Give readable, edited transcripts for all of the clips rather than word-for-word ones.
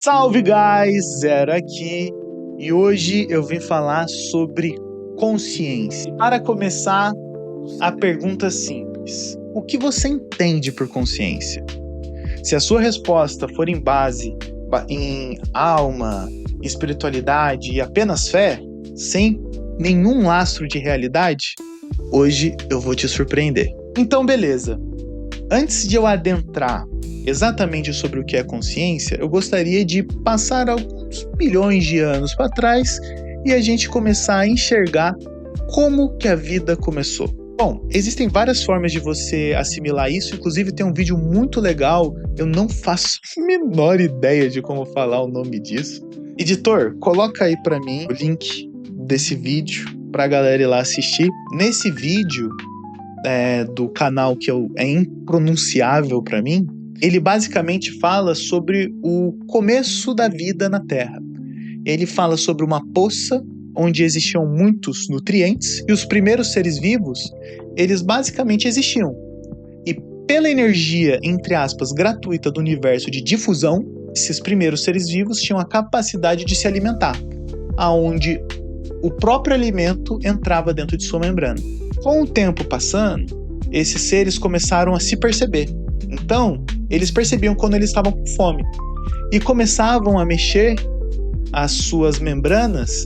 Salve guys, Zero aqui e hoje eu vim falar sobre consciência. Para começar, a pergunta simples: o que você entende por consciência? Se a sua resposta for em base em alma, espiritualidade e apenas fé, sem nenhum lastro de realidade, hoje eu vou te surpreender. Então beleza, antes de eu adentrar exatamente sobre o que é consciência, eu gostaria de passar alguns milhões de anos para trás e a gente começar a enxergar como que a vida começou. Bom, existem várias formas de você assimilar isso, inclusive tem um vídeo muito legal, eu não faço a menor ideia de como falar o nome disso. Editor, coloca aí para mim o link desse vídeo para a galera ir lá assistir. Nesse vídeo do canal que é impronunciável para mim, ele basicamente fala sobre o começo da vida na Terra. Ele fala sobre uma poça onde existiam muitos nutrientes e os primeiros seres vivos, eles basicamente existiam. E pela energia, entre aspas, gratuita do universo de difusão, esses primeiros seres vivos tinham a capacidade de se alimentar, aonde o próprio alimento entrava dentro de sua membrana. Com o tempo passando, esses seres começaram a se perceber. Então, eles percebiam quando eles estavam com fome e começavam a mexer as suas membranas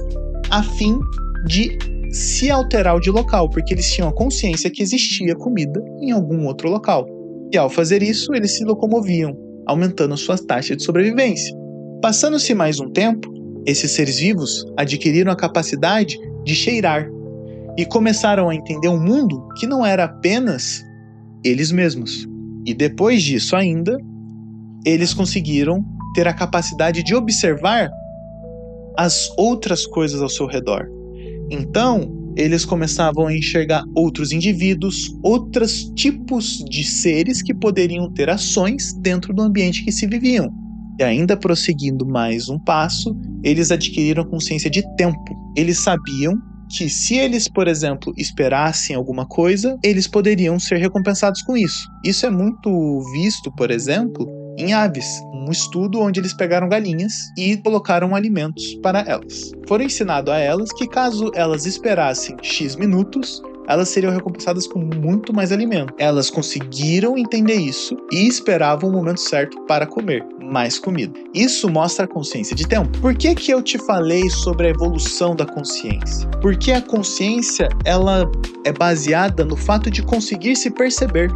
a fim de se alterar de local, porque eles tinham a consciência que existia comida em algum outro local. E ao fazer isso, eles se locomoviam, aumentando suas taxas de sobrevivência. Passando-se mais um tempo, esses seres vivos adquiriram a capacidade de cheirar e começaram a entender um mundo que não era apenas eles mesmos. E depois disso ainda, eles conseguiram ter a capacidade de observar as outras coisas ao seu redor. Então, eles começavam a enxergar outros indivíduos, outros tipos de seres que poderiam ter ações dentro do ambiente que se viviam. E ainda prosseguindo mais um passo, eles adquiriram a consciência de tempo. Eles sabiam que se eles, por exemplo, esperassem alguma coisa, eles poderiam ser recompensados com isso. Isso é muito visto, por exemplo, em aves, um estudo onde eles pegaram galinhas e colocaram alimentos para elas. Foram ensinado a elas que caso elas esperassem X minutos, elas seriam recompensadas com muito mais alimento. Elas conseguiram entender isso e esperavam o momento certo para comer mais comida. Isso mostra a consciência de tempo. Por que eu te falei sobre a evolução da consciência? Porque a consciência, ela é baseada no fato de conseguir se perceber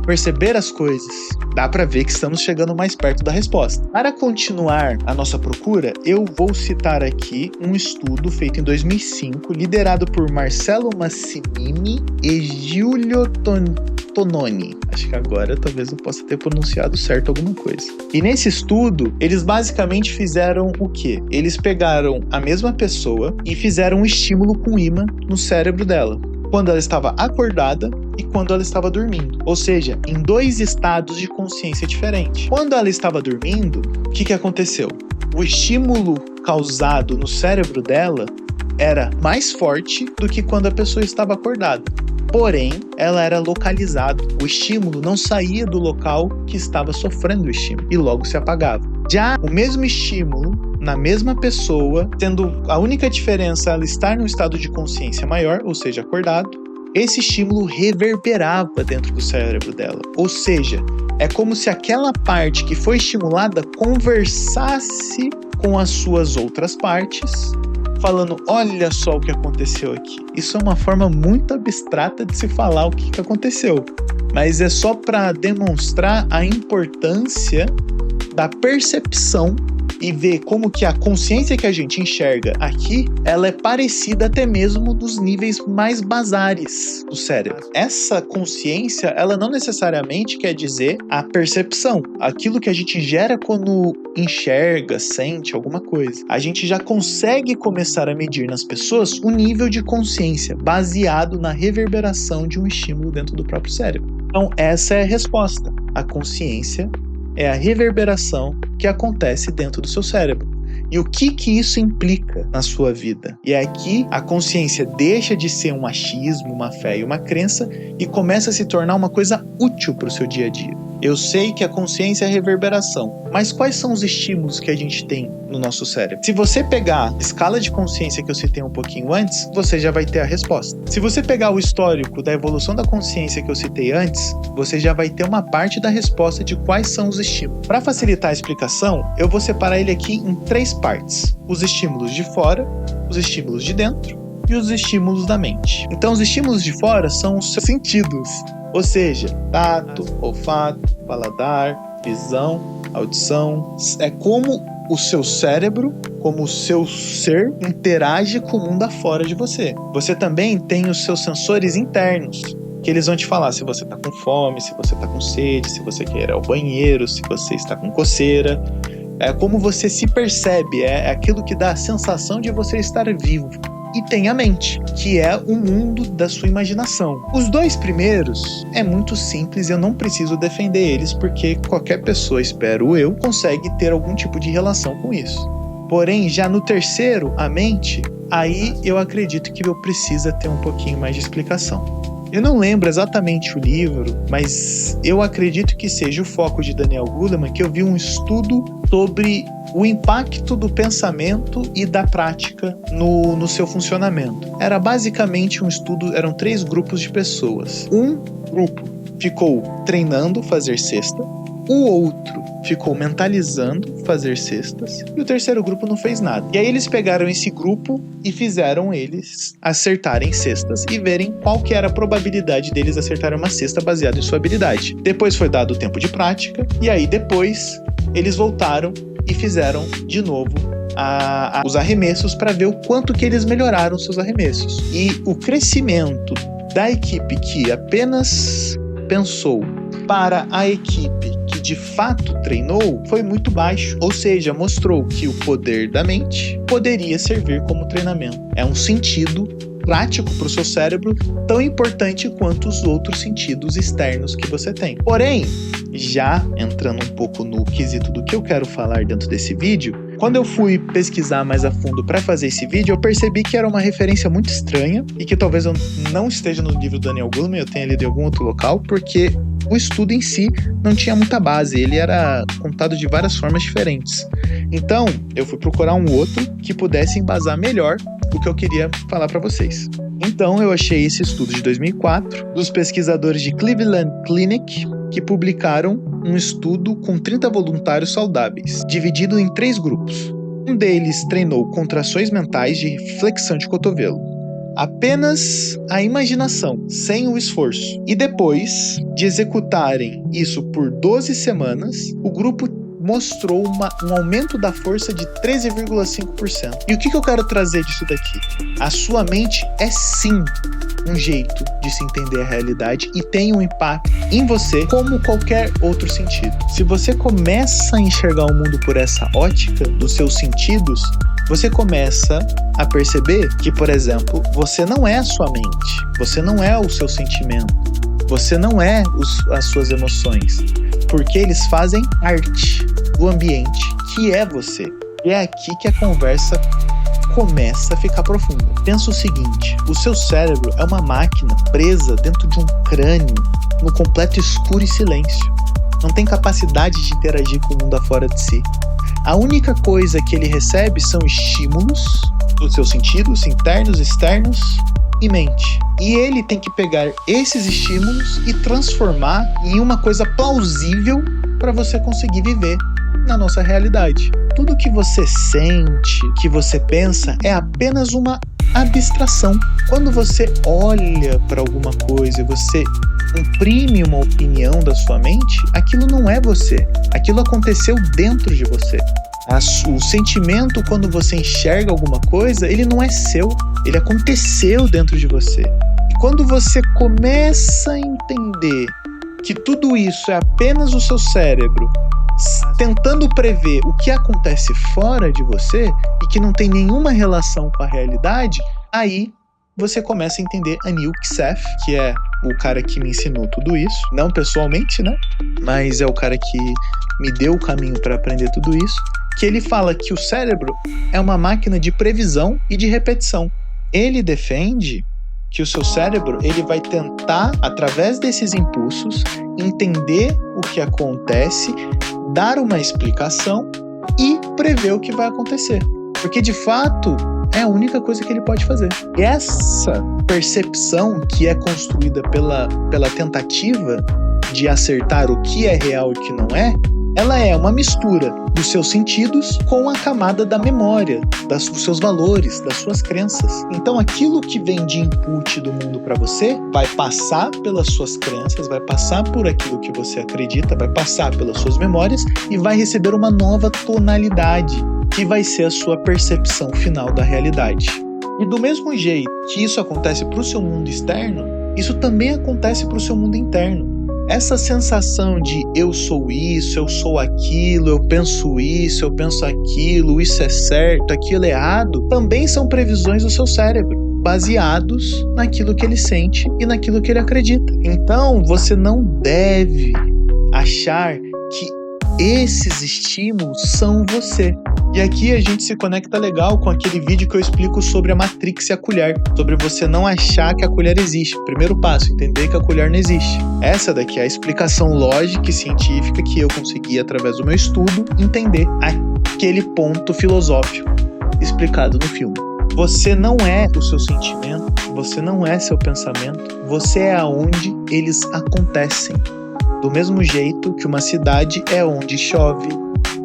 as coisas. Dá para ver que estamos chegando mais perto da resposta. Para continuar a nossa procura, eu vou citar aqui um estudo feito em 2005, liderado por Marcello Massimini e Giulio Tononi. Acho que agora talvez eu possa ter pronunciado certo alguma coisa. E nesse estudo, eles basicamente fizeram o quê? Eles pegaram a mesma pessoa e fizeram um estímulo com ímã no cérebro dela, quando ela estava acordada e quando ela estava dormindo. Ou seja, em dois estados de consciência diferentes. Quando ela estava dormindo, o que aconteceu? O estímulo causado no cérebro dela era mais forte do que quando a pessoa estava acordada. Porém, ela era localizada. O estímulo não saía do local que estava sofrendo o estímulo e logo se apagava. Já o mesmo estímulo na mesma pessoa, tendo a única diferença ela estar num estado de consciência maior, ou seja, acordado, esse estímulo reverberava dentro do cérebro dela. Ou seja, é como se aquela parte que foi estimulada conversasse com as suas outras partes, falando, olha só o que aconteceu aqui. Isso é uma forma muito abstrata de se falar o que aconteceu, mas é só para demonstrar a importância da percepção e ver como que a consciência que a gente enxerga aqui, ela é parecida até mesmo dos níveis mais basares do cérebro. Essa consciência, ela não necessariamente quer dizer a percepção, aquilo que a gente gera quando enxerga, sente alguma coisa. A gente já consegue começar a medir nas pessoas o nível de consciência baseado na reverberação de um estímulo dentro do próprio cérebro. Então, essa é a resposta. A consciência é a reverberação que acontece dentro do seu cérebro. E o que isso implica na sua vida? E é aqui a consciência deixa de ser um achismo, uma fé e uma crença e começa a se tornar uma coisa útil para o seu dia a dia. Eu sei que a consciência é reverberação, mas quais são os estímulos que a gente tem no nosso cérebro? Se você pegar a escala de consciência que eu citei um pouquinho antes, você já vai ter a resposta. Se você pegar o histórico da evolução da consciência que eu citei antes, você já vai ter uma parte da resposta de quais são os estímulos. Para facilitar a explicação, eu vou separar ele aqui em 3 partes: os estímulos de fora, os estímulos de dentro e os estímulos da mente. Então, os estímulos de fora são os seus sentidos, ou seja, tato, olfato, paladar, visão, audição. É como o seu cérebro, como o seu ser interage com o mundo afora de você. Você também tem os seus sensores internos, que eles vão te falar se você está com fome, se você está com sede, se você quer ir ao banheiro, se você está com coceira. É como você se percebe, é aquilo que dá a sensação de você estar vivo. E tem a mente, que é o mundo da sua imaginação. Os 2 primeiros é muito simples e eu não preciso defender eles, porque qualquer pessoa, espero eu, consegue ter algum tipo de relação com isso. Porém, já no terceiro, a mente, aí eu acredito que eu precisa ter um pouquinho mais de explicação. Eu não lembro exatamente o livro, mas eu acredito que seja o foco de Daniel Goleman, que eu vi um estudo sobre o impacto do pensamento e da prática no seu funcionamento. Era basicamente um estudo, eram 3 grupos de pessoas. Um grupo ficou treinando fazer cesta, o outro ficou mentalizando fazer cestas e o terceiro grupo não fez nada. E aí eles pegaram esse grupo e fizeram eles acertarem cestas e verem qual que era a probabilidade deles acertarem uma cesta baseada em sua habilidade. Depois foi dado o tempo de prática e aí depois eles voltaram e fizeram de novo os arremessos para ver o quanto que eles melhoraram seus arremessos. E o crescimento da equipe que apenas pensou para a equipe que de fato treinou foi muito baixo, ou seja, mostrou que o poder da mente poderia servir como treinamento. É um sentido prático para o seu cérebro tão importante quanto os outros sentidos externos que você tem. Porém, já entrando um pouco no quesito do que eu quero falar dentro desse vídeo, quando eu fui pesquisar mais a fundo para fazer esse vídeo, eu percebi que era uma referência muito estranha e que talvez eu não esteja no livro do Daniel Goleman, eu tenha lido em algum outro local, porque o estudo em si não tinha muita base, ele era contado de várias formas diferentes. Então, eu fui procurar um outro que pudesse embasar melhor o que eu queria falar para vocês. Então, eu achei esse estudo de 2004 dos pesquisadores de Cleveland Clinic, que publicaram um estudo com 30 voluntários saudáveis, dividido em 3 grupos. Um deles treinou contrações mentais de flexão de cotovelo. Apenas a imaginação, sem o esforço. E depois de executarem isso por 12 semanas, o grupo mostrou um aumento da força de 13,5%. E o que eu quero trazer disso daqui? A sua mente é sim um jeito de se entender a realidade e tem um impacto em você como qualquer outro sentido. Se você começa a enxergar o mundo por essa ótica dos seus sentidos, você começa a perceber que, por exemplo, você não é a sua mente, você não é o seu sentimento, você não é as suas emoções, porque eles fazem parte do ambiente que é você. E é aqui que a conversa começa a ficar profunda. Pensa o seguinte: o seu cérebro é uma máquina presa dentro de um crânio, no completo escuro e silêncio. Não tem capacidade de interagir com o mundo afora de si. A única coisa que ele recebe são estímulos dos seus sentidos internos, externos e mente. E ele tem que pegar esses estímulos e transformar em uma coisa plausível para você conseguir viver na nossa realidade. Tudo que você sente, que você pensa, é apenas uma abstração. Quando você olha para alguma coisa e você imprime uma opinião da sua mente, aquilo não é você. Aquilo aconteceu dentro de você. O sentimento, quando você enxerga alguma coisa, ele não é seu. Ele aconteceu dentro de você. E quando você começa a entender que tudo isso é apenas o seu cérebro tentando prever o que acontece fora de você e que não tem nenhuma relação com a realidade, aí você começa a entender Anil Seth, que é o cara que me ensinou tudo isso, não pessoalmente, né? Mas é o cara que me deu o caminho para aprender tudo isso, que ele fala que o cérebro é uma máquina de previsão e de repetição. Ele defende que o seu cérebro ele vai tentar, através desses impulsos, entender o que acontece, dar uma explicação e prever o que vai acontecer. Porque, de fato, é a única coisa que ele pode fazer. E essa percepção que é construída pela tentativa de acertar o que é real e o que não é, ela é uma mistura dos seus sentidos com a camada da memória, dos seus valores, das suas crenças. Então, aquilo que vem de input do mundo para você vai passar pelas suas crenças, vai passar por aquilo que você acredita, vai passar pelas suas memórias e vai receber uma nova tonalidade, que vai ser a sua percepção final da realidade. E do mesmo jeito que isso acontece para o seu mundo externo, isso também acontece para o seu mundo interno. Essa sensação de eu sou isso, eu sou aquilo, eu penso isso, eu penso aquilo, isso é certo, aquilo é errado, também são previsões do seu cérebro, baseados naquilo que ele sente e naquilo que ele acredita. Então, você não deve achar que esses estímulos são você. E aqui a gente se conecta legal com aquele vídeo que eu explico sobre a Matrix e a colher, sobre você não achar que a colher existe. Primeiro passo, entender que a colher não existe. Essa daqui é a explicação lógica e científica que eu consegui, através do meu estudo, entender aquele ponto filosófico explicado no filme. Você não é o seu sentimento, você não é seu pensamento, você é aonde eles acontecem. Do mesmo jeito que uma cidade é onde chove,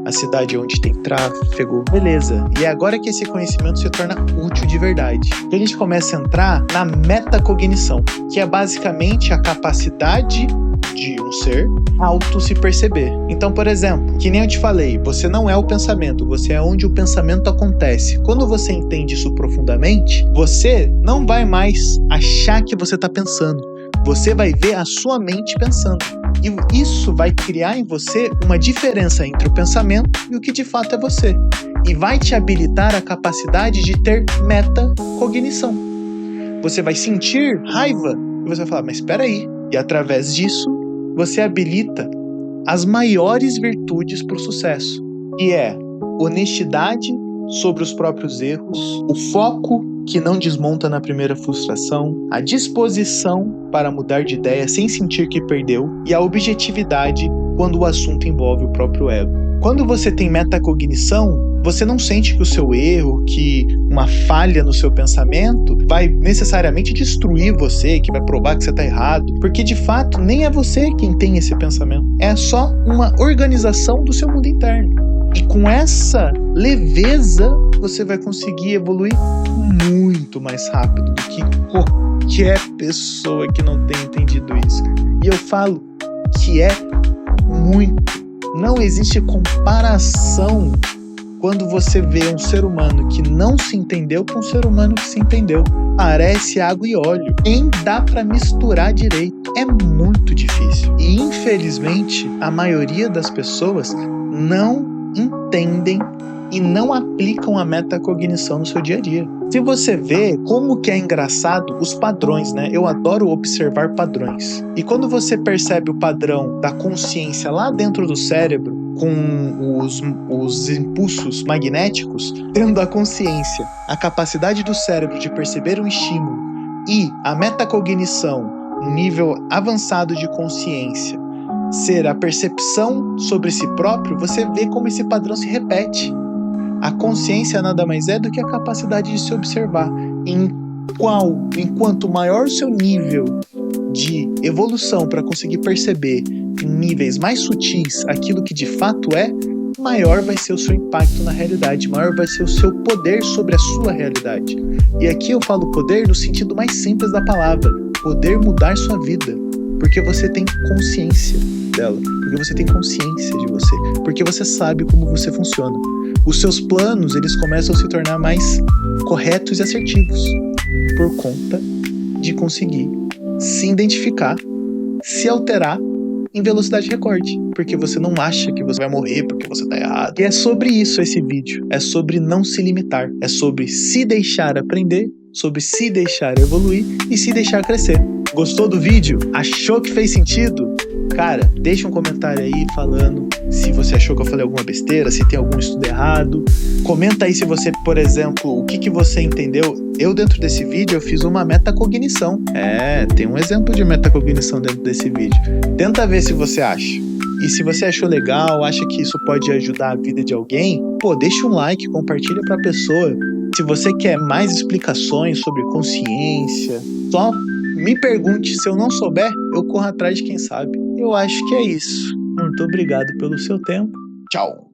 a cidade é onde tem tráfego, beleza. E é agora que esse conhecimento se torna útil de verdade. Que a gente começa a entrar na metacognição, que é basicamente a capacidade de um ser auto se perceber. Então, por exemplo, que nem eu te falei, você não é o pensamento, você é onde o pensamento acontece. Quando você entende isso profundamente, você não vai mais achar que você está pensando. Você vai ver a sua mente pensando. E isso vai criar em você uma diferença entre o pensamento e o que de fato é você. E vai te habilitar a capacidade de ter metacognição. Você vai sentir raiva e você vai falar, mas espera aí. E através disso, você habilita as maiores virtudes para o sucesso. Que é honestidade sobre os próprios erros, o foco que não desmonta na primeira frustração, a disposição para mudar de ideia sem sentir que perdeu e a objetividade quando o assunto envolve o próprio ego. Quando você tem metacognição, você não sente que o seu erro, que uma falha no seu pensamento vai necessariamente destruir você, que vai provar que você está errado, porque de fato nem é você quem tem esse pensamento, é só uma organização do seu mundo interno. E com essa leveza, você vai conseguir evoluir muito mais rápido do que qualquer pessoa que não tenha entendido isso. E eu falo que é muito. Não existe comparação quando você vê um ser humano que não se entendeu com um ser humano que se entendeu. Parece água e óleo. Nem dá pra misturar direito. É muito difícil. E infelizmente, a maioria das pessoas não entendem e não aplicam a metacognição no seu dia a dia. Se você vê como que é engraçado os padrões, né? Eu adoro observar padrões. E quando você percebe o padrão da consciência lá dentro do cérebro, com os impulsos magnéticos, tendo a consciência, a capacidade do cérebro de perceber um estímulo e a metacognição, um nível avançado de consciência, ser a percepção sobre si próprio, você vê como esse padrão se repete. A consciência nada mais é do que a capacidade de se observar. Enquanto maior o seu nível de evolução para conseguir perceber em níveis mais sutis aquilo que de fato é, maior vai ser o seu impacto na realidade, maior vai ser o seu poder sobre a sua realidade. E aqui eu falo poder no sentido mais simples da palavra, poder mudar sua vida, porque você tem consciência dela, porque você tem consciência de você, porque você sabe como você funciona. Os seus planos, eles começam a se tornar mais corretos e assertivos, por conta de conseguir se identificar, se alterar em velocidade recorde, porque você não acha que você vai morrer porque você tá errado. E é sobre isso esse vídeo, é sobre não se limitar, é sobre se deixar aprender, sobre se deixar evoluir e se deixar crescer. Gostou do vídeo? Achou que fez sentido? Cara, deixa um comentário aí falando se você achou que eu falei alguma besteira, se tem algum estudo errado. Comenta aí se você, por exemplo, o que você entendeu. Eu, dentro desse vídeo, eu fiz uma metacognição. Tem um exemplo de metacognição dentro desse vídeo. Tenta ver se você acha. E se você achou legal, acha que isso pode ajudar a vida de alguém, deixa um like, compartilha pra pessoa. Se você quer mais explicações sobre consciência, só me pergunte. Se eu não souber, eu corro atrás de quem sabe. Eu acho que é isso. Muito obrigado pelo seu tempo. Tchau!